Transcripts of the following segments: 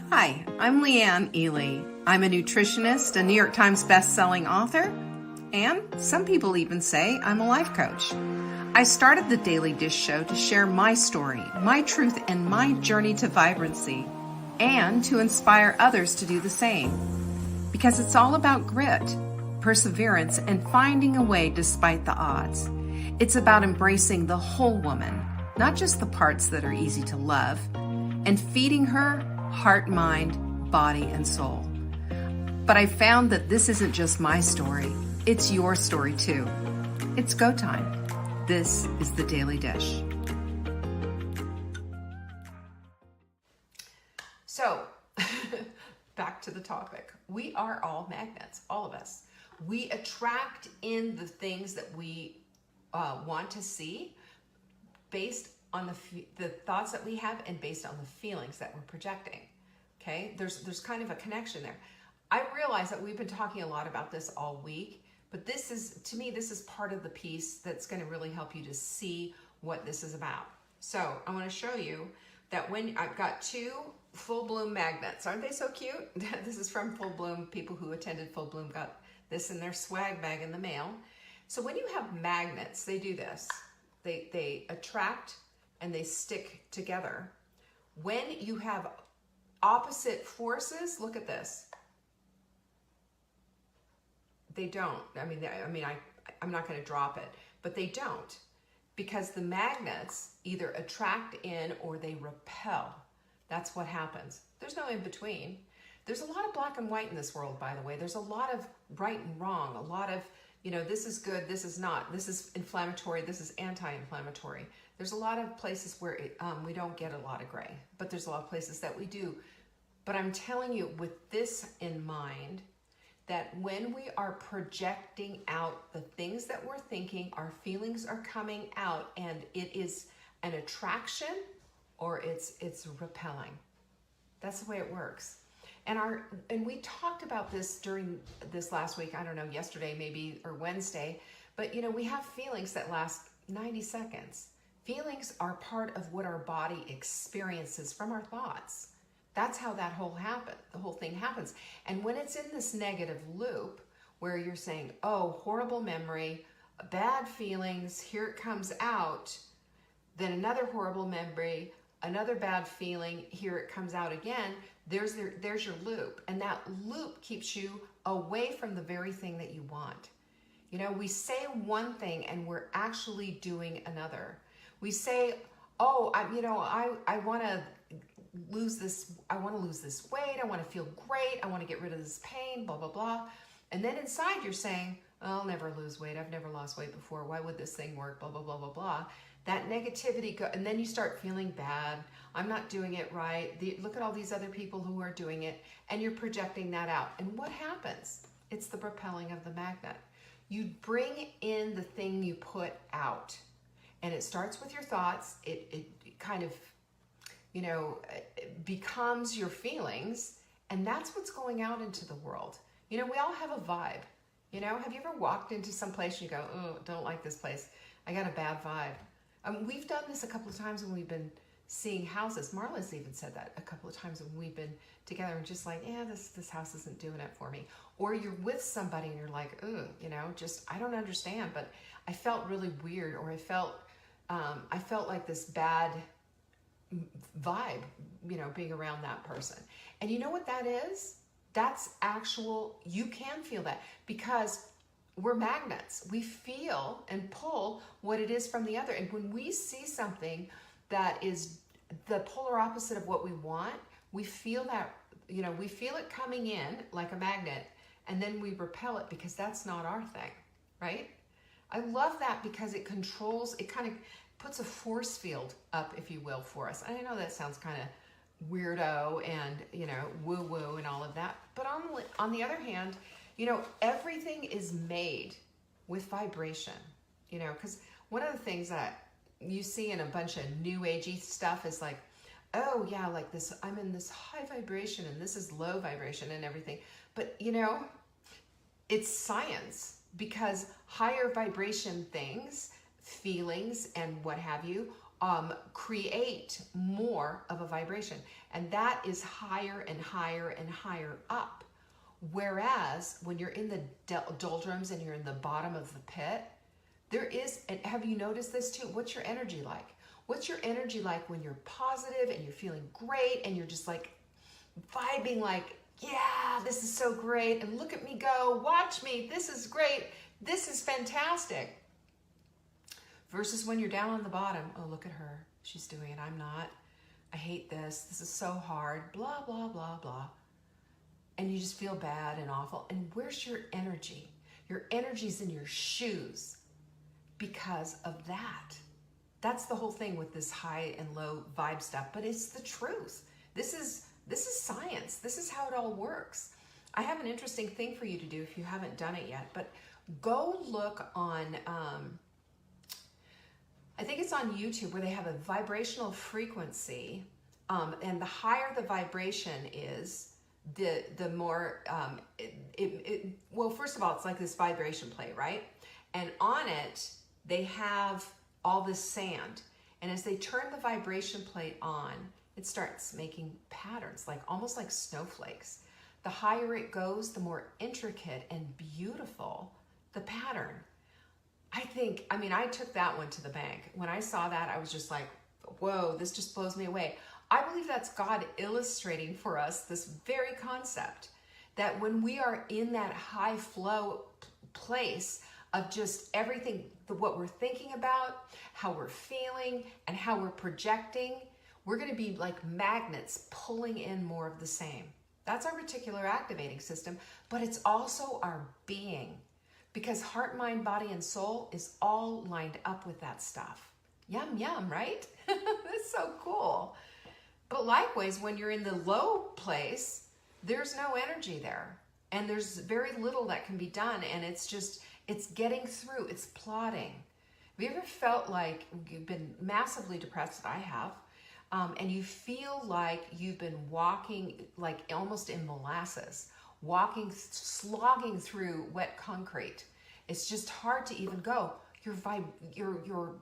Hi, I'm Leanne Ely. I'm a nutritionist, a New York Times best-selling author, and some people even say I'm a life coach. I started the Daily Dish Show to share my story, my truth, and my journey to vibrancy, and to inspire others to do the same. Because it's all about grit, perseverance, and finding a way despite the odds. It's about embracing the whole woman, not just the parts that are easy to love, and feeding her heart, mind, body, and soul. But I found that this isn't just my story, it's your story too. It's go time. This is the Daily Dish. So, back to the topic. We are all magnets, all of us. We attract in the things that we want to see based on the thoughts that we have and based on the feelings that we're projecting. Okay, there's kind of a connection there. I realize that we've been talking a lot about this all week, but this is, to me, this is part of the piece that's going to really help you to see what this is about. So I want to show you that when I've got two Full Bloom magnets. Aren't they so cute? This is from Full Bloom. People who attended Full Bloom got this in their swag bag in the mail. So when you have magnets, they do this. They attract and they stick together. When you have opposite forces, look at this. They don't. I'm not going to drop it, but they don't, because the magnets either attract in or they repel. That's what happens. There's no in between. There's a lot of black and white in this world, by the way. There's a lot of right and wrong, a lot of, this is good, this is not, this is inflammatory, this is anti-inflammatory. There's a lot of places where we don't get a lot of gray, but there's a lot of places that we do. But I'm telling you, with this in mind, that when we are projecting out the things that we're thinking, our feelings are coming out, and it is an attraction or it's repelling. That's the way it works. And we talked about this during this last week, I don't know, yesterday maybe, or Wednesday, but we have feelings that last 90 seconds. Feelings are part of what our body experiences from our thoughts. That's how the whole thing happens. And when it's in this negative loop where you're saying, oh, horrible memory, bad feelings, here it comes out, then another horrible memory, another bad feeling, here it comes out again, there's your loop. And that loop keeps you away from the very thing that you want. We say one thing and we're actually doing another. We say, oh, I want to lose this weight, I want to feel great, I want to get rid of this pain, blah, blah, blah. And then inside you're saying, I'll never lose weight, I've never lost weight before, why would this thing work, blah, blah, blah, blah, blah. That negativity, and then you start feeling bad, I'm not doing it right, look at all these other people who are doing it, and you're projecting that out. And what happens? It's the repelling of the magnet. You bring in the thing you put out. And it starts with your thoughts, it kind of, becomes your feelings, and that's what's going out into the world. We all have a vibe. Have you ever walked into some place and you go, oh, don't like this place, I got a bad vibe? We've done this a couple of times when we've been seeing houses. Marla's even said that a couple of times when we've been together and just like, yeah, this house isn't doing it for me. Or you're with somebody and you're like, ugh, I don't understand, but I felt really weird, or I felt like this bad vibe, being around that person. And you know what that is? That's you can feel that, because we're magnets. We feel and pull what it is from the other. And when we see something that is the polar opposite of what we want, we feel that, we feel it coming in like a magnet, and then we repel it because that's not our thing, right? I love that because it controls, it kind of puts a force field up, if you will, for us. I know that sounds kind of weirdo and, woo-woo and all of that. But on the other hand, everything is made with vibration, because one of the things that you see in a bunch of new agey stuff is like, oh yeah, like this, I'm in this high vibration and this is low vibration and everything. But it's science, because higher vibration things, feelings and what have you, create more of a vibration. And that is higher and higher and higher up. Whereas when you're in the doldrums and you're in the bottom of the pit, there is, and have you noticed this too? What's your energy like? What's your energy like when you're positive and you're feeling great and you're just like vibing like, yeah, this is so great. And look at me go, watch me. This is great. This is fantastic. Versus when you're down on the bottom. Oh, look at her. She's doing it. I'm not. I hate this. This is so hard. Blah, blah, blah, blah. And you just feel bad and awful. And where's your energy? Your energy's in your shoes because of that. That's the whole thing with this high and low vibe stuff, but it's the truth. This is science. This is how it all works. I have an interesting thing for you to do if you haven't done it yet, but go look on, I think it's on YouTube, where they have a vibrational frequency, and the higher the vibration is, the more, well, first of all, it's like this vibration plate, right? And on it, they have all this sand. And as they turn the vibration plate on, it starts making patterns, like almost like snowflakes. The higher it goes, the more intricate and beautiful the pattern. I took that one to the bank. When I saw that, I was just like, whoa, this just blows me away. I believe that's God illustrating for us this very concept, that when we are in that high flow place of just everything, what we're thinking about, how we're feeling, and how we're projecting, we're going to be like magnets pulling in more of the same. That's our reticular activating system, but it's also our being, because heart, mind, body, and soul is all lined up with that stuff. Yum, yum, right? That's so cool. But likewise, when you're in the low place, there's no energy there. And there's very little that can be done. And it's getting through, it's plodding. Have you ever felt like you've been massively depressed? I have. And you feel like you've been walking like almost in molasses, slogging through wet concrete. It's just hard to even go. Your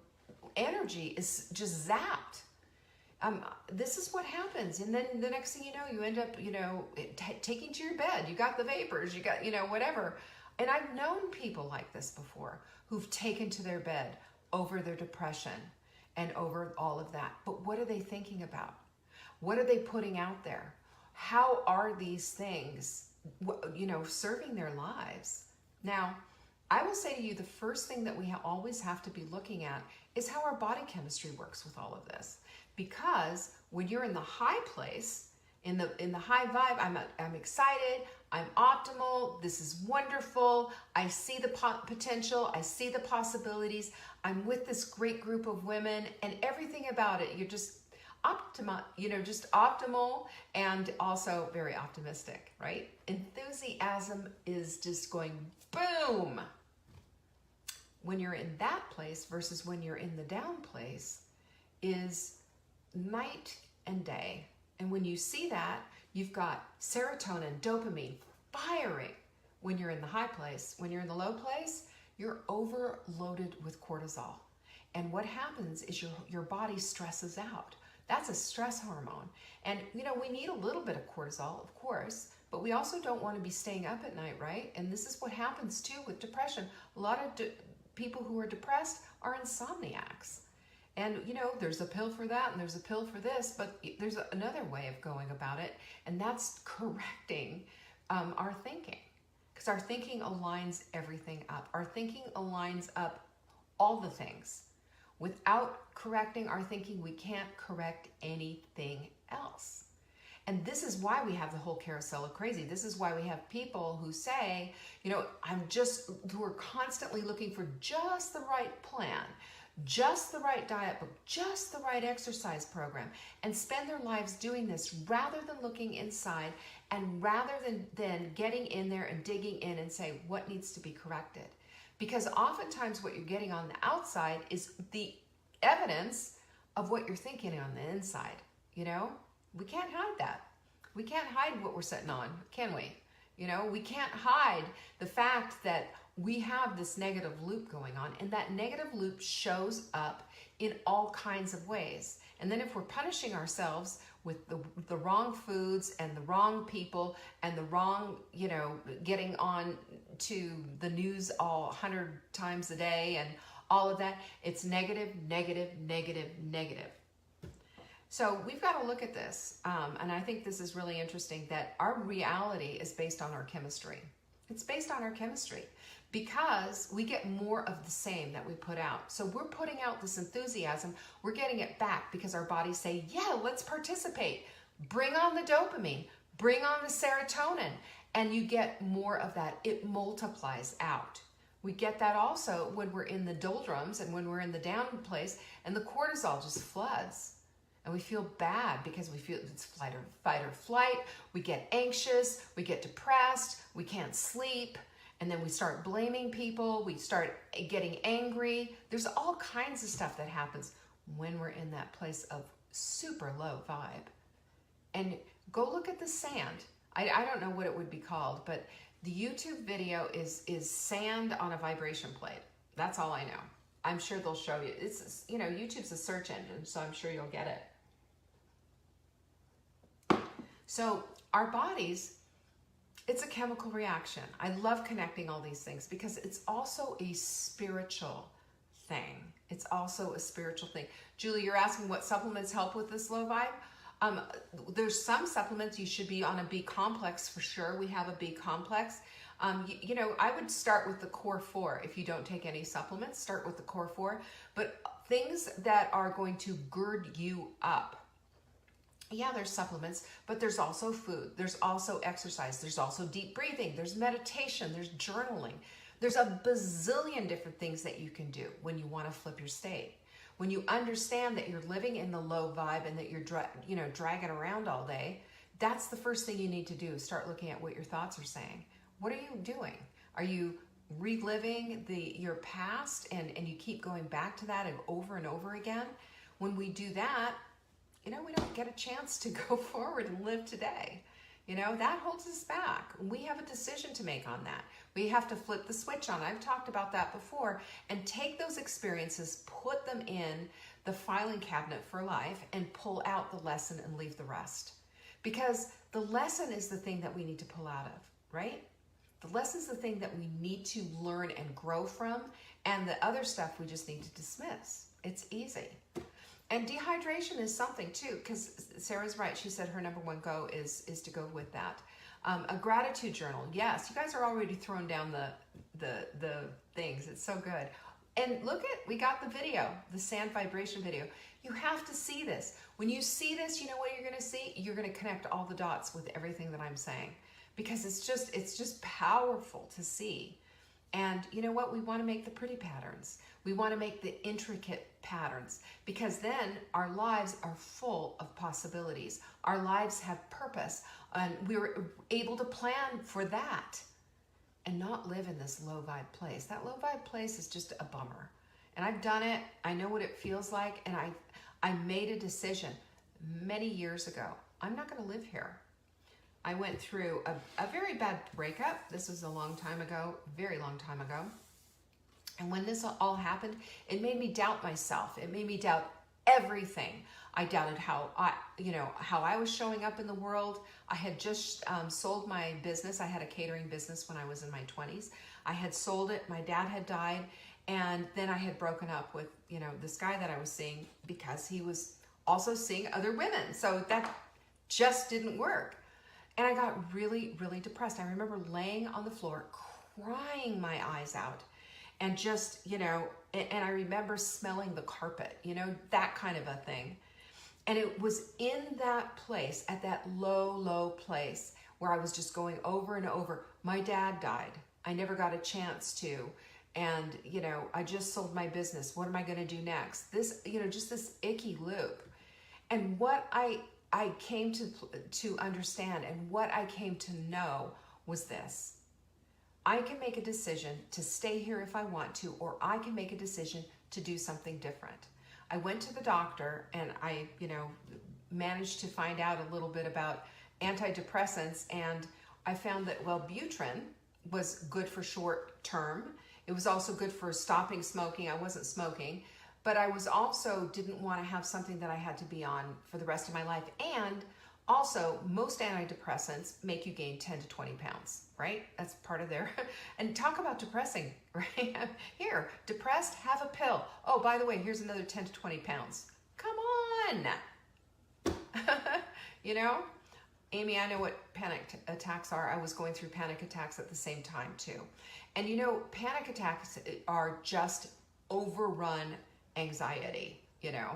energy is just zapped. This is what happens. And then the next thing you know, you end up, taking to your bed. You got the vapors, you got, whatever. And I've known people like this before who've taken to their bed over their depression and over all of that. But what are they thinking about? What are they putting out there? How are these things, serving their lives? Now, I will say to you, the first thing that we always have to be looking at is how our body chemistry works with all of this. Because when you're in the high place, in the high vibe, I'm excited, I'm optimal, this is wonderful, I see the potential, I see the possibilities, I'm with this great group of women, and everything about it, you're just optimal and also very optimistic, right? Enthusiasm is just going boom. When you're in that place versus when you're in the down place is night and day. And when you see that, you've got serotonin, dopamine firing when you're in the high place. When you're in the low place, you're overloaded with cortisol. And what happens is your body stresses out. That's a stress hormone. And, we need a little bit of cortisol, of course, but we also don't want to be staying up at night, right? And this is what happens too with depression. A lot of people who are depressed are insomniacs. And, there's a pill for that and there's a pill for this, but there's another way of going about it, and that's correcting our thinking. Because our thinking aligns everything up. Our thinking aligns up all the things. Without correcting our thinking, we can't correct anything else. And this is why we have the whole carousel of crazy. This is why we have people who say, who are constantly looking for just the right plan, just the right diet book, just the right exercise program, and spend their lives doing this rather than looking inside and rather than getting in there and digging in and say what needs to be corrected. Because oftentimes what you're getting on the outside is the evidence of what you're thinking on the inside. We can't hide that. We can't hide what we're sitting on, can we? We can't hide the fact that we have this negative loop going on, and that negative loop shows up in all kinds of ways. And then if we're punishing ourselves with the wrong foods and the wrong people and the wrong, getting on to the news all 100 times a day and all of that, it's negative, negative, negative, negative. So we've got to look at this. And I think this is really interesting that our reality is based on our chemistry. It's based on our chemistry because we get more of the same that we put out. So we're putting out this enthusiasm. We're getting it back because our bodies say, yeah, let's participate. Bring on the dopamine. Bring on the serotonin. And you get more of that. It multiplies out. We get that also when we're in the doldrums and when we're in the down place and the cortisol just floods. And we feel bad because we feel it's fight or flight. We get anxious, we get depressed, we can't sleep, and then we start blaming people, we start getting angry. There's all kinds of stuff that happens when we're in that place of super low vibe. And go look at the sand. I don't know what it would be called, but the YouTube video is sand on a vibration plate. That's all I know. I'm sure they'll show you. It's, YouTube's a search engine, so I'm sure you'll get it. So our bodies, it's a chemical reaction. I love connecting all these things because it's also a spiritual thing. It's also a spiritual thing. Julie, you're asking what supplements help with this low vibe? There's some supplements. You should be on a B complex for sure. We have a B complex. I would start with the core 4. If you don't take any supplements, start with the core 4. But things that are going to gird you up. Yeah, there's supplements, but there's also food. There's also exercise. There's also deep breathing. There's meditation. There's journaling. There's a bazillion different things that you can do when you want to flip your state. When you understand that you're living in the low vibe and that you're dragging around all day, that's the first thing you need to do. Start looking at what your thoughts are saying. What are you doing? Are you reliving your past and you keep going back to that over and over again? When we do that, we don't get a chance to go forward and live today. That holds us back. We have a decision to make on that. We have to flip the switch on. I've talked about that before. And take those experiences, put them in the filing cabinet for life, and pull out the lesson and leave the rest. Because the lesson is the thing that we need to pull out of, right? The lesson is the thing that we need to learn and grow from. And the other stuff we just need to dismiss. It's easy. And dehydration is something too, because Sarah's right. She said her number one go is to go with that. A gratitude journal. Yes, you guys are already throwing down the things. It's so good. And we got the video, the sand vibration video. You have to see this. When you see this, you know what you're going to see? You're going to connect all the dots with everything that I'm saying, because it's just powerful to see. And you know what? We want to make the pretty patterns. We want to make the intricate patterns, because then our lives are full of possibilities. Our lives have purpose, and we're able to plan for that and not live in this low vibe place. That low vibe place is just a bummer. And I've done it. I know what it feels like. And I made a decision many years ago. I'm not going to live here. I went through a very bad breakup. This was a long time ago, very long time ago. And when this all happened, it made me doubt myself. It made me doubt everything. I doubted how I was showing up in the world. I had just sold my business. I had a catering business when I was in my 20s. I had sold it. My dad had died. And then I had broken up with, this guy that I was seeing, because he was also seeing other women. So that just didn't work. And I got really, really depressed. I remember laying on the floor, crying my eyes out. And just, and I remember smelling the carpet, that kind of a thing. And it was in that place, at that low, low place, where I was just going over and over. My dad died. I never got a chance to. And, I just sold my business. What am I going to do next? This, just this icky loop. And what I came to understand, and what I came to know, was this. I can make a decision to stay here if I want to, or I can make a decision to do something different. I went to the doctor, and I, managed to find out a little bit about antidepressants, and I found that Wellbutrin was good for short term. It was also good for stopping smoking. I wasn't smoking. but I was also didn't want to have something that I had to be on for the rest of my life. And also, most antidepressants make you gain 10 to 20 pounds, right? That's part of their, and talk about depressing, right? Here, depressed, have a pill. Oh, by the way, here's another 10 to 20 pounds. Come on. You know? Amy, I know what panic attacks are. I was going through panic attacks at the same time too. And you know, panic attacks are just overrun anxiety, you know?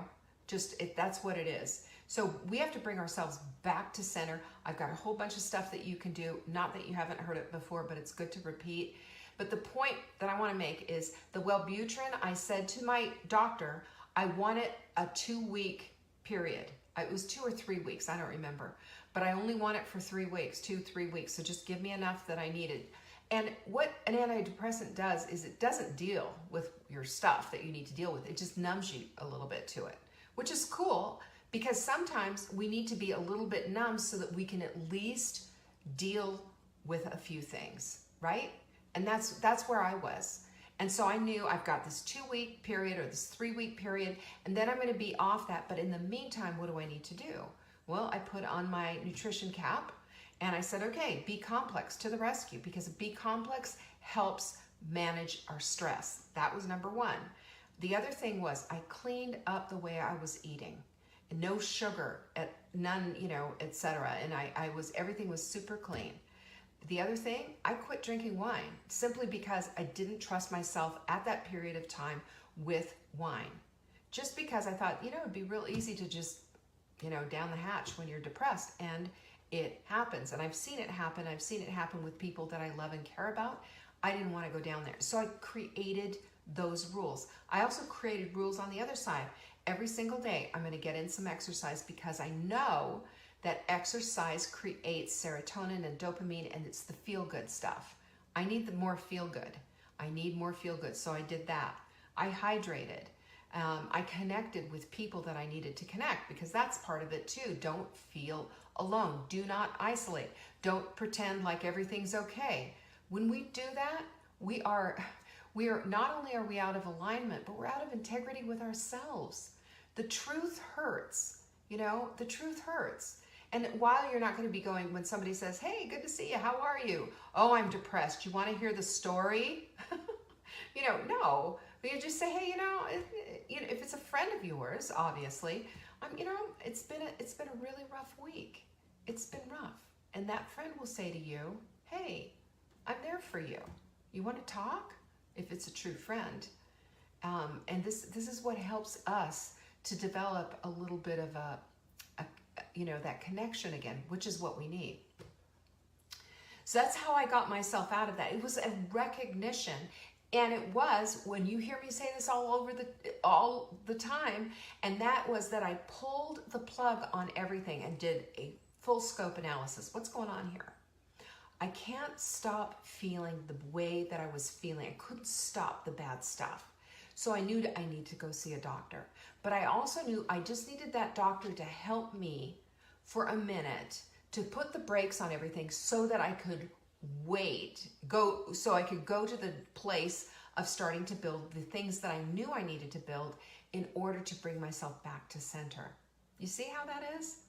That's what it is. So we have to bring ourselves back to center. I've got a whole bunch of stuff that you can do. Not that you haven't heard it before, but it's good to repeat. But the point that I want to make is the Wellbutrin, I said to my doctor, I wanted a 2-week period. It was 2 or 3 weeks, I don't remember. But I only want it for 3 weeks, 2-3 weeks. So just give me enough that I needed. And what an antidepressant does is it doesn't deal with your stuff that you need to deal with. It just numbs you a little bit to it, which is cool. Because sometimes we need to be a little bit numb so that we can at least deal with a few things, right? And that's where I was. And so I knew I've got this 2-week period or this 3-week period, and then I'm going to be off that. But in the meantime, what do I need to do? Well, I put on my nutrition cap and I said, okay, B-complex to the rescue, because B-complex helps manage our stress. That was number one. The other thing was I cleaned up the way I was eating. No sugar, none, you know, etc. And everything was super clean. The other thing, I quit drinking wine simply because I didn't trust myself at that period of time with wine. Just because I thought, you know, it'd be real easy to just, you know, down the hatch when you're depressed, and it happens. And I've seen it happen. I've seen it happen with people that I love and care about. I didn't want to go down there. So I created those rules. I also created rules on the other side. Every single day, I'm going to get in some exercise because I know that exercise creates serotonin and dopamine, and it's the feel-good stuff. I need the more feel-good. I need more feel-good, so I did that. I hydrated. I connected with people that I needed to connect, because that's part of it too. Don't feel alone. Do not isolate. Don't pretend like everything's okay. When we do that, we are not only are we out of alignment, but we're out of integrity with ourselves. The truth hurts, you know, the truth hurts. And while you're not going to be going, when somebody says, hey, good to see you, how are you? Oh, I'm depressed. You want to hear the story? You know, no. But you just say, hey, you know, if it's a friend of yours, obviously, you know, it's been a really rough week. It's been rough. And that friend will say to you, hey, I'm there for you. You want to talk? If it's a true friend. And this is what helps us to develop a little bit of you know, that connection again, which is what we need. So that's how I got myself out of that. It was a recognition. And it was, when you hear me say this all the time, and that was that I pulled the plug on everything and did a full scope analysis. What's going on here? I can't stop feeling the way that I was feeling. I couldn't stop the bad stuff. So I knew I need to go see a doctor. But I also knew I just needed that doctor to help me for a minute, to put the brakes on everything so that I could so I could go to the place of starting to build the things that I knew I needed to build in order to bring myself back to center. You see how that is?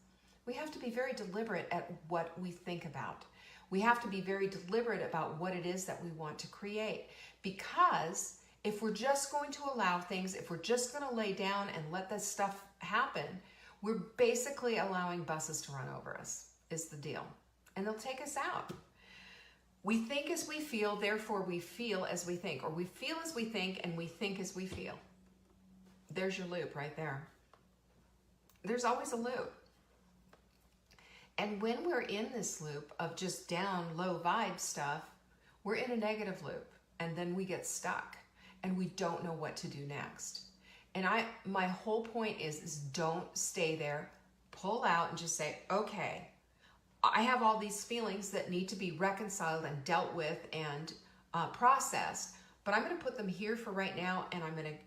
We have to be very deliberate at what we think about. We have to be very deliberate about what it is that we want to create, because if we're just going to allow things, if we're just going to lay down and let this stuff happen, we're basically allowing buses to run over us, is the deal. And they'll take us out. We think as we feel, therefore we feel as we think. Or we feel as we think, and we think as we feel. There's your loop right there. There's always a loop. And when we're in this loop of just down, low vibe stuff, we're in a negative loop. And then we get stuck. And we don't know what to do next. And my whole point is don't stay there. Pull out and just say, okay, I have all these feelings that need to be reconciled and dealt with and processed, but I'm going to put them here for right now, and I'm going to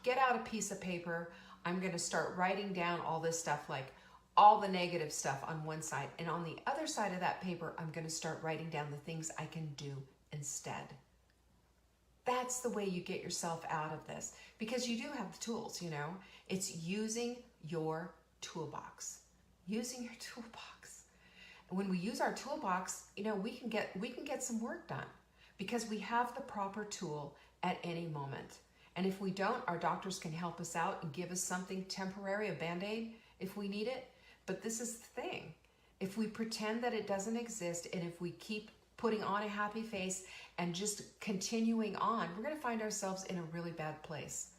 get out a piece of paper. I'm going to start writing down all this stuff, like all the negative stuff on one side, and on the other side of that paper, I'm going to start writing down the things I can do instead. That's the way you get yourself out of this, because you do have the tools, you know. It's using your toolbox. Using your toolbox. And when we use our toolbox, you know, we can get some work done because we have the proper tool at any moment. And if we don't, our doctors can help us out and give us something temporary, a Band-Aid, if we need it. But this is the thing. If we pretend that it doesn't exist, and if we keep putting on a happy face and just continuing on, we're going to find ourselves in a really bad place.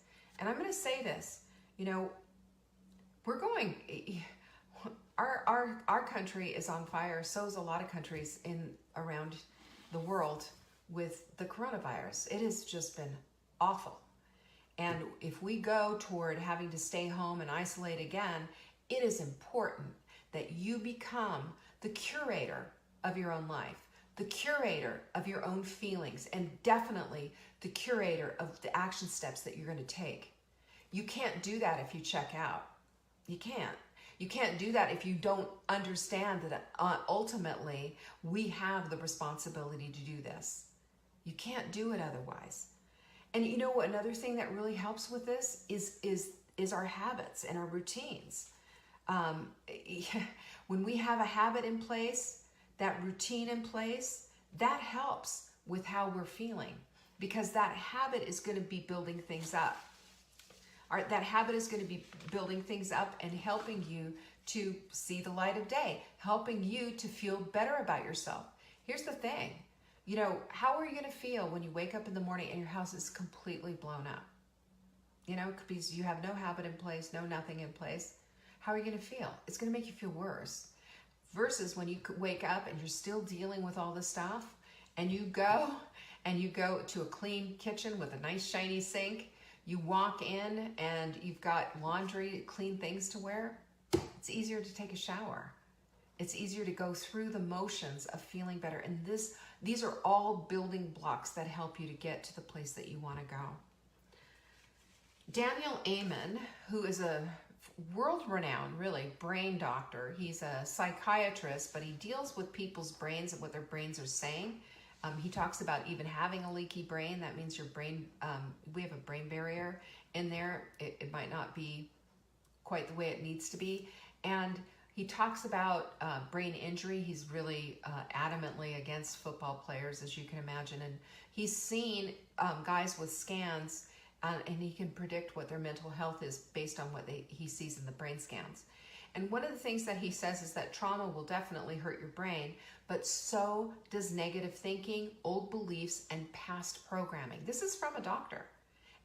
And I'm going to say this, you know, our country is on fire. So is a lot of countries around the world with the coronavirus. It has just been awful. And if we go toward having to stay home and isolate again, it is important that you become the curator of your own life, the curator of your own feelings, and definitely the curator of the action steps that you're going to take. You can't do that if you check out. You can't. You can't do that if you don't understand that ultimately we have the responsibility to do this. You can't do it otherwise. And you know what? Another thing that really helps with this is our habits and our routines. When we have a habit in place, that routine in place, that helps with how we're feeling, because that habit is going to be building things up. That habit is going to be building things up and helping you to see the light of day, helping you to feel better about yourself. Here's the thing. You know, how are you going to feel when you wake up in the morning and your house is completely blown up? You know, because you have no habit in place, nothing in place. How are you going to feel? It's going to make you feel worse. Versus when you wake up and you're still dealing with all this stuff, and you go to a clean kitchen with a nice shiny sink. You walk in and you've got laundry, clean things to wear. It's easier to take a shower. It's easier to go through the motions of feeling better. And these are all building blocks that help you to get to the place that you want to go. Daniel Amen, who is a world-renowned, really, brain doctor. He's a psychiatrist, but he deals with people's brains and what their brains are saying. He talks about even having a leaky brain. That means your brain, we have a brain barrier in there. It might not be quite the way it needs to be. And he talks about brain injury. He's really adamantly against football players, as you can imagine. And he's seen guys with scans, and he can predict what their mental health is based on what he sees in the brain scans. And one of the things that he says is that trauma will definitely hurt your brain, but so does negative thinking, old beliefs, and past programming. This is from a doctor.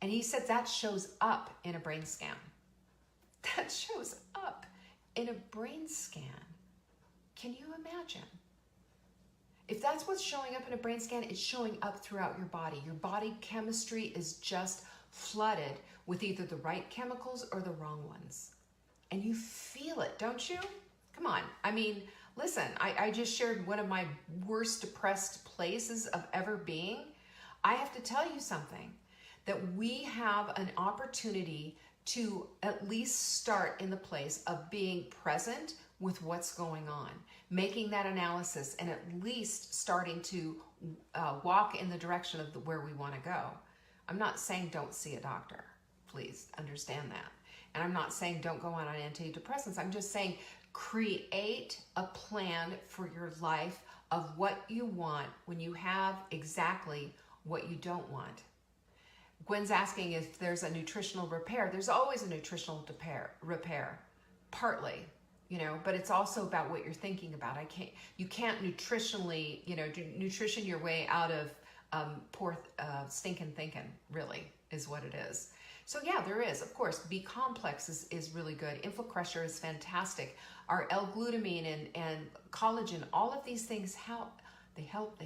And he said that shows up in a brain scan. That shows up in a brain scan. Can you imagine? If that's what's showing up in a brain scan, it's showing up throughout your body. Your body chemistry is just flooded with either the right chemicals or the wrong ones. And you feel it, don't you? Come on. I mean, listen, I just shared one of my worst depressed places of ever being. I have to tell you something, that we have an opportunity to at least start in the place of being present with what's going on, making that analysis, and at least starting to walk in the direction of where we want to go. I'm not saying don't see a doctor. Please understand that. And I'm not saying don't go on antidepressants. I'm just saying create a plan for your life of what you want when you have exactly what you don't want. Gwen's asking if there's a nutritional repair. There's always a nutritional repair, partly, but it's also about what you're thinking about. You can't nutritionally, nutrition your way out of poor stinking thinking, really, is what it is. So yeah, there is, of course. B-complex is really good. InfoCrusher is fantastic. Our L-glutamine and collagen, all of these things help. They help.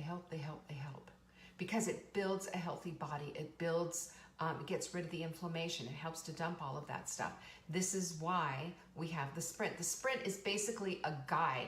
Because it builds a healthy body. It builds, it gets rid of the inflammation. It helps to dump all of that stuff. This is why we have the Sprint. The Sprint is basically a guide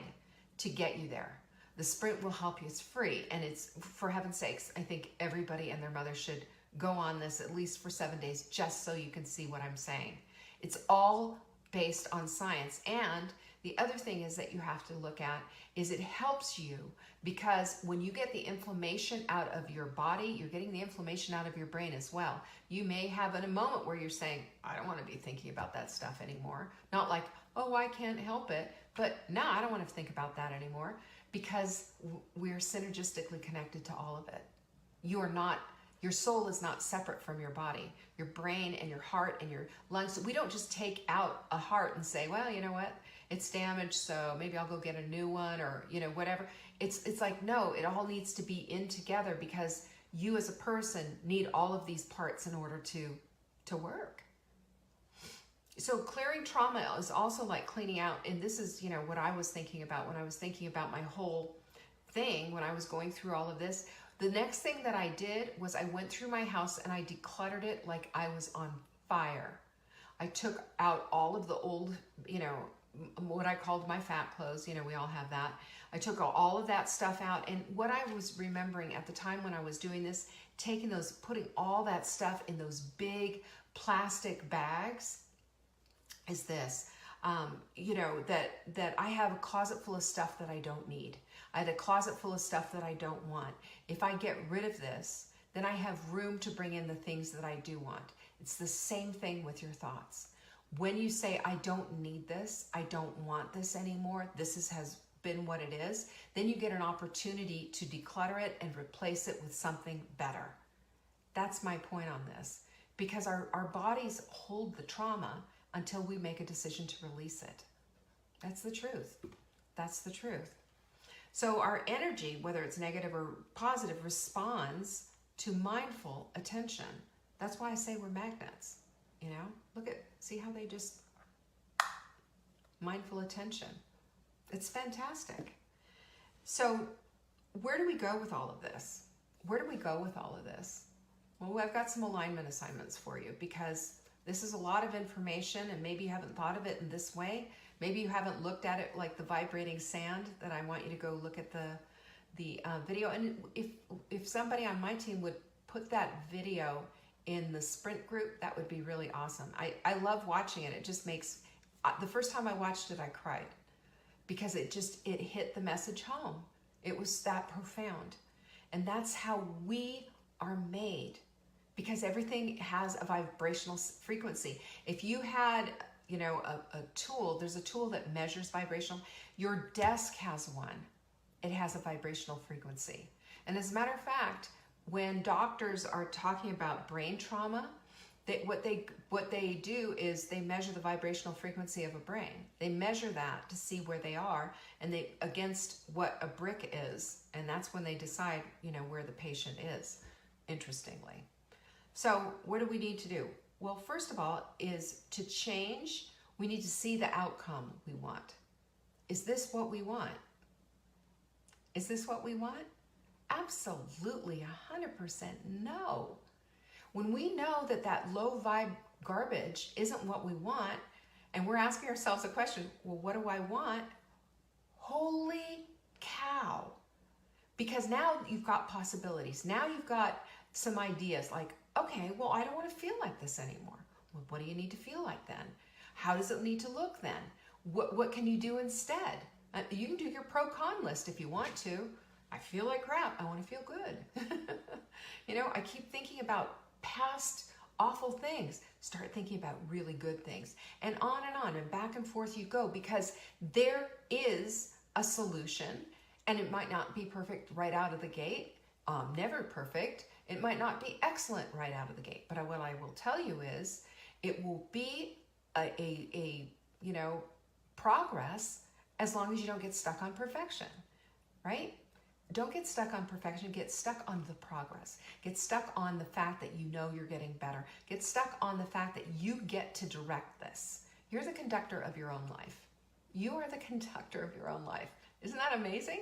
to get you there. The Sprint will help you. It's free, and it's, for heaven's sakes, I think everybody and their mother should go on this at least for 7 days just so you can see what I'm saying. It's all based on science. And the other thing is that you have to look at is it helps you, because when you get the inflammation out of your body, you're getting the inflammation out of your brain as well. You may have a moment where you're saying, I don't want to be thinking about that stuff anymore. Not like, oh, I can't help it, but no, I don't want to think about that anymore, because we're synergistically connected to all of it. You are not, your soul is not separate from your body. Your brain and your heart and your lungs. We don't just take out a heart and say, well, you know what? It's damaged, so maybe I'll go get a new one, or, you know, whatever. It's like, no, it all needs to be in together, because you as a person need all of these parts in order to work. So clearing trauma is also like cleaning out, and this is, you know, what I was thinking about when I was thinking about my whole thing, when I was going through all of this. The next thing that I did was I went through my house and I decluttered it like I was on fire. I took out all of the old, you know, what I called my fat clothes. You know, we all have that. I took all of that stuff out. And what I was remembering at the time when I was doing this, taking those, putting all that stuff in those big plastic bags, is this. You know, that I have a closet full of stuff that I don't need. I had a closet full of stuff that I don't want. If I get rid of this, then I have room to bring in the things that I do want. It's the same thing with your thoughts. When you say, I don't need this, I don't want this anymore, has been what it is, then you get an opportunity to declutter it and replace it with something better. That's my point on this. Because our bodies hold the trauma until we make a decision to release it. That's the truth. That's the truth. So our energy, whether it's negative or positive, responds to mindful attention. That's why I say we're magnets. You know, see how they just, mindful attention. It's fantastic. So where do we go with all of this? Where do we go with all of this? Well, I've got some alignment assignments for you, because this is a lot of information, and maybe you haven't thought of it in this way. Maybe you haven't looked at it like the vibrating sand, that I want you to go look at the video. And if somebody on my team would put that video in the sprint group, that would be really awesome. I love watching it. It just makes, the first time I watched it, I cried, because it hit the message home. It was that profound. And that's how we are made, because everything has a vibrational frequency. If you had, you know, a tool, there's a tool that measures vibrational. Your desk has one. It has a vibrational frequency. And as a matter of fact, when doctors are talking about brain trauma, what they do is they measure the vibrational frequency of a brain. They measure that to see where they are, and they against what a brick is, and that's when they decide, you know, where the patient is, interestingly. So what do we need to do? Well, first of all, is to change, we need to see the outcome we want. Is this what we want? Is this what we want? Absolutely, 100% no. When we know that low vibe garbage isn't what we want, and we're asking ourselves a question, well, what do I want? Holy cow. Because now you've got possibilities. Now you've got some ideas like, okay, well, I don't want to feel like this anymore. Well, what do you need to feel like then? How does it need to look then? What can you do instead? You can do your pro-con list if you want to. I feel like crap. I want to feel good. You know, I keep thinking about past awful things. Start thinking about really good things. And on, and back and forth you go, because there is a solution, and it might not be perfect right out of the gate. Never perfect. It might not be excellent right out of the gate, but what I will tell you is it will be a you know, progress, as long as you don't get stuck on perfection, right? Don't get stuck on perfection, get stuck on the progress. Get stuck on the fact that you know you're getting better. Get stuck on the fact that you get to direct this. You're the conductor of your own life. You are the conductor of your own life. Isn't that amazing?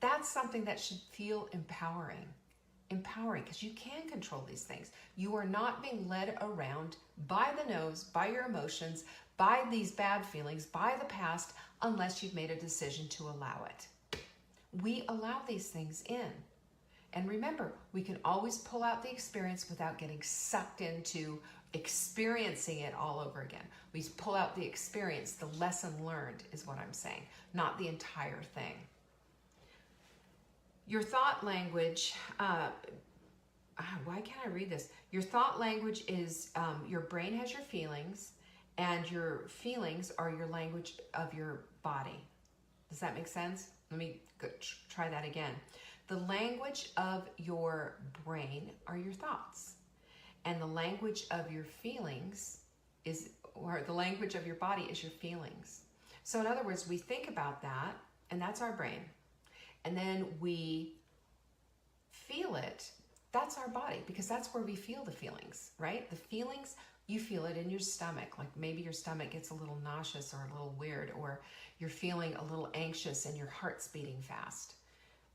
That's something that should feel empowering. Empowering, because you can control these things. You are not being led around by the nose, by your emotions, by these bad feelings, by the past, unless you've made a decision to allow it. We allow these things in. And remember, we can always pull out the experience without getting sucked into experiencing it all over again. We pull out the experience, the lesson learned is what I'm saying, not the entire thing. Your thought language, why can't I read this? Your thought language is, your brain has your feelings, and your feelings are your language of your body. Does that make sense? Let me try that again. The language of your brain are your thoughts, and the language of your feelings is, or the language of your body is your feelings. So in other words, we think about that, and that's our brain. And then we feel it, that's our body, because that's where we feel the feelings, right? The feelings, you feel it in your stomach, like maybe your stomach gets a little nauseous or a little weird, or you're feeling a little anxious and your heart's beating fast.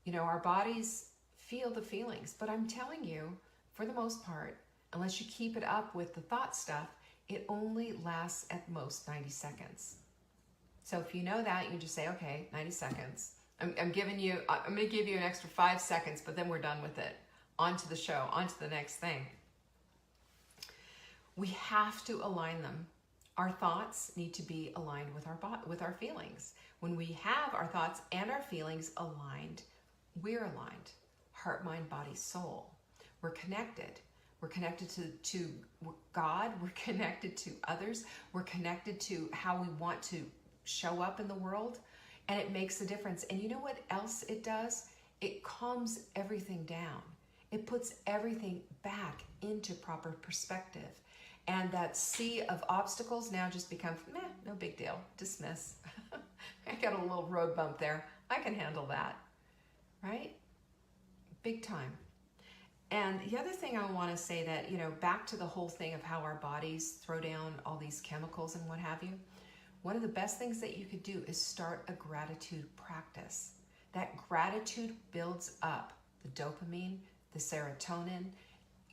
You know, our bodies feel the feelings, but I'm telling you, for the most part, unless you keep it up with the thought stuff, it only lasts at most 90 seconds. So if you know that, you just say, okay, 90 seconds. I'm going to give you an extra 5 seconds, but then we're done with it. On to the show, on to the next thing. We have to align them. Our thoughts need to be aligned with our feelings. When we have our thoughts and our feelings aligned, we're aligned. Heart, mind, body, soul. We're connected. We're connected to God. We're connected to others. We're connected to how we want to show up in the world. And it makes a difference. And you know what else it does? It calms everything down. It puts everything back into proper perspective. And that sea of obstacles now just becomes, meh, no big deal, dismiss. I got a little road bump there. I can handle that, right? Big time. And the other thing I want to say that, you know, back to the whole thing of how our bodies throw down all these chemicals and what have you, one of the best things that you could do is start a gratitude practice. That gratitude builds up the dopamine, the serotonin.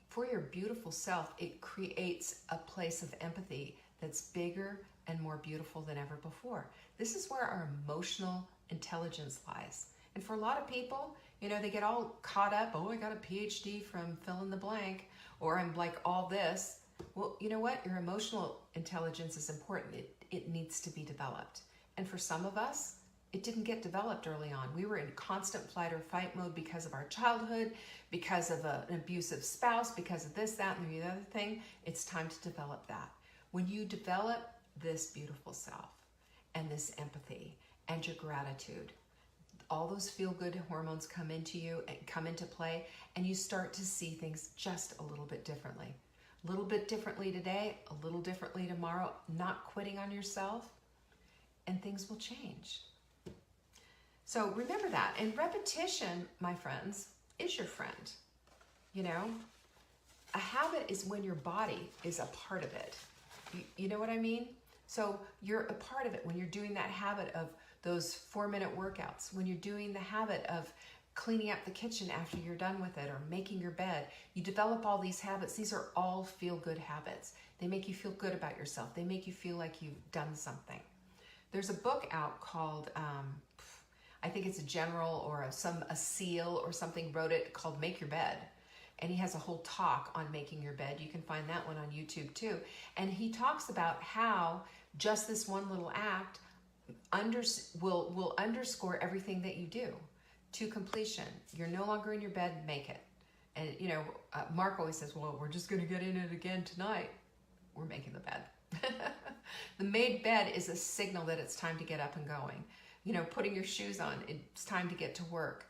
For your beautiful self, it creates a place of empathy that's bigger and more beautiful than ever before. This is where our emotional intelligence lies. And for a lot of people, you know, they get all caught up, oh, I got a PhD from fill in the blank, or I'm like all this. Well, you know what? Your emotional intelligence is important. It needs to be developed. And for some of us, it didn't get developed early on. We were in constant flight or fight mode because of our childhood, because of an abusive spouse, because of this, that, and the other thing. It's time to develop that. When you develop this beautiful self and this empathy and your gratitude, all those feel-good hormones come into you and come into play, and you start to see things just a little bit differently. A little bit differently today, a little differently tomorrow, not quitting on yourself, and things will change. So remember that. And repetition, my friends, is your friend. You know, a habit is when your body is a part of it. You know what I mean? So you're a part of it when you're doing that habit of those 4-minute workouts, when you're doing the habit of cleaning up the kitchen after you're done with it, or making your bed. You develop all these habits. These are all feel-good habits. They make you feel good about yourself. They make you feel like you've done something. There's a book out called, I think it's a general or a SEAL or something wrote it, called Make Your Bed. And he has a whole talk on making your bed. You can find that one on YouTube too. And he talks about how just this one little act will underscore everything that you do to completion. You're no longer in your bed, make it. And you know, Mark always says, well, we're just gonna get in it again tonight. We're making the bed. The made bed is a signal that it's time to get up and going. You know, putting your shoes on, it's time to get to work.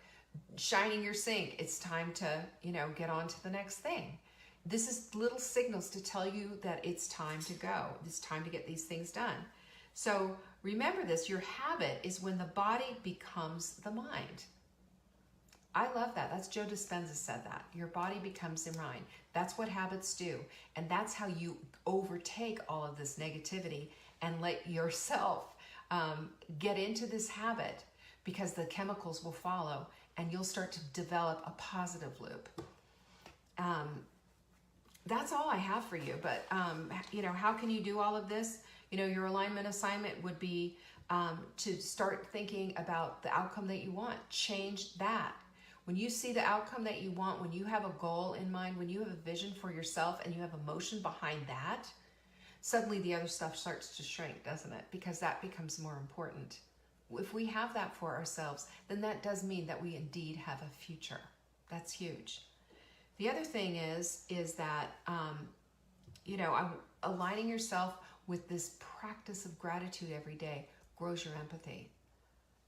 Shining your sink, it's time to, you know, get on to the next thing. This is little signals to tell you that it's time to go. It's time to get these things done. So remember this, your habit is when the body becomes the mind. I love that. That's Joe Dispenza said that. Your body becomes the mind. That's what habits do. And that's how you overtake all of this negativity and let yourself get into this habit, because the chemicals will follow and you'll start to develop a positive loop. That's all I have for you. But, you know, how can you do all of this? You know, your alignment assignment would be to start thinking about the outcome that you want. Change that. When you see the outcome that you want, when you have a goal in mind, when you have a vision for yourself and you have emotion behind that, suddenly the other stuff starts to shrink, doesn't it? Because that becomes more important. If we have that for ourselves, then that does mean that we indeed have a future. That's huge. The other thing is that, aligning yourself with this practice of gratitude every day grows your empathy.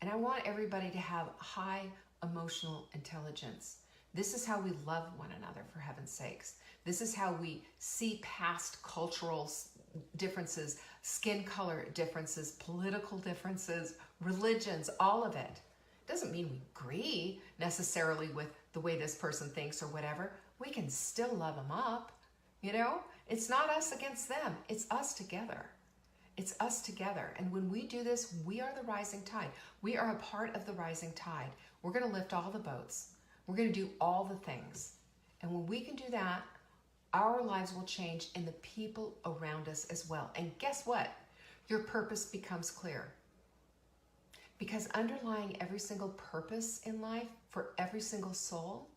And I want everybody to have high emotional intelligence. This is how we love one another, for heaven's sakes. This is how we see past cultural differences, skin color differences, political differences, religions, all of it. It doesn't mean we agree necessarily with the way this person thinks or whatever. We can still love them up, It's not us against them. It's us together. It's us together. And when we do this, we are the rising tide. We are a part of the rising tide. We're going to lift all the boats. We're going to do all the things. And when we can do that, our lives will change and the people around us as well. And guess what? Your purpose becomes clear. Because underlying every single purpose in life for every single soul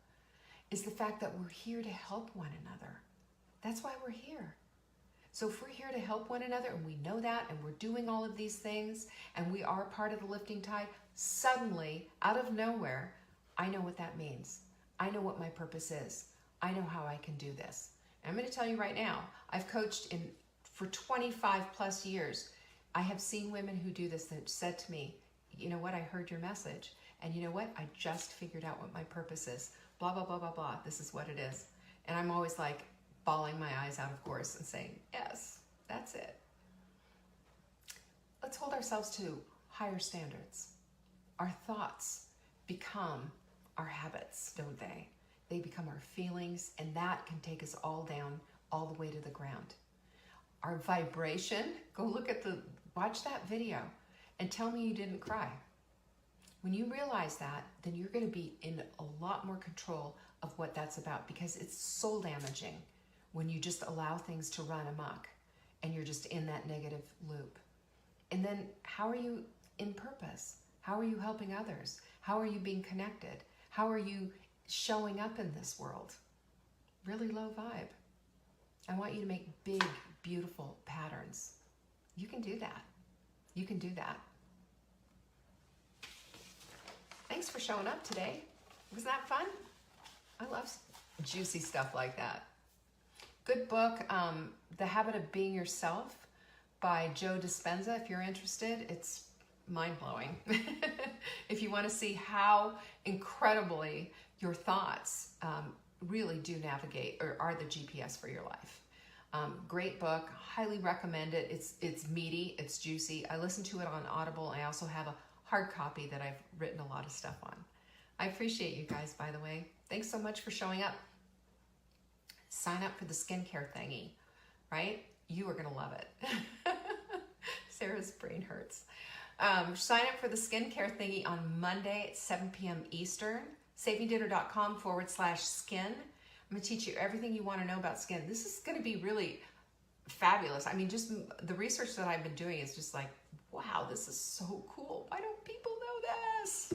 is the fact that we're here to help one another. That's why we're here. So if we're here to help one another and we know that and we're doing all of these things and we are part of the lifting tide, suddenly, out of nowhere, I know what that means. I know what my purpose is. I know how I can do this. And I'm going to tell you right now, I've coached for 25 plus years. I have seen women who do this that said to me, you know what, I heard your message. And you know what, I just figured out what my purpose is. Blah, blah, blah, blah, blah. This is what it is. And I'm always like, bawling my eyes out, of course, and saying, yes, that's it. Let's hold ourselves to higher standards. Our thoughts become our habits, don't they? They become our feelings, and that can take us all down, all the way to the ground. Our vibration, watch that video and tell me you didn't cry. When you realize that, then you're going to be in a lot more control of what that's about, because it's soul damaging when you just allow things to run amok and you're just in that negative loop. And then how are you in purpose? How are you helping others? How are you being connected? How are you showing up in this world? Really low vibe. I want you to make big, beautiful patterns. You can do that. You can do that. Thanks for showing up today. Was that fun? I love juicy stuff like that. Good book, The Habit of Being Yourself by Joe Dispenza. If you're interested, it's mind-blowing. If you want to see how incredibly your thoughts really do navigate or are the GPS for your life. Great book, highly recommend it. It's meaty, it's juicy. I listened to it on Audible. I also have a hard copy that I've written a lot of stuff on. I appreciate you guys, by the way. Thanks so much for showing up. Sign up for the skincare thingy, right? You are going to love it. Sarah's brain hurts. Sign up for the skincare thingy on Monday at 7 p.m. Eastern. SavingDinner.com/skin. I'm going to teach you everything you want to know about skin. This is going to be really fabulous. I mean, just the research that I've been doing is just like, wow, this is so cool. Why don't people know this?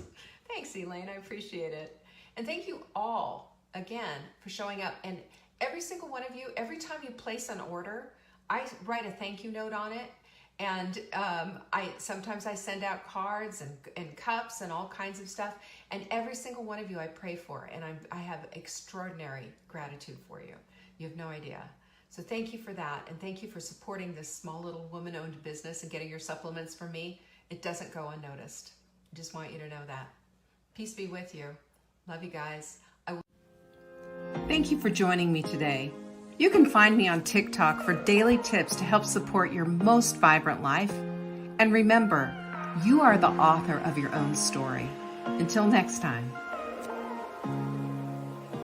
Thanks, Elaine. I appreciate it. And thank you all again for showing up. And every single one of you, every time you place an order, I write a thank you note on it. And sometimes I send out cards and cups and all kinds of stuff. And every single one of you I pray for. And I have extraordinary gratitude for you. You have no idea. So thank you for that. And thank you for supporting this small little woman-owned business and getting your supplements from me. It doesn't go unnoticed. I just want you to know that. Peace be with you. Love you guys. Thank you for joining me today. You can find me on TikTok for daily tips to help support your most vibrant life. And remember, you are the author of your own story. Until next time.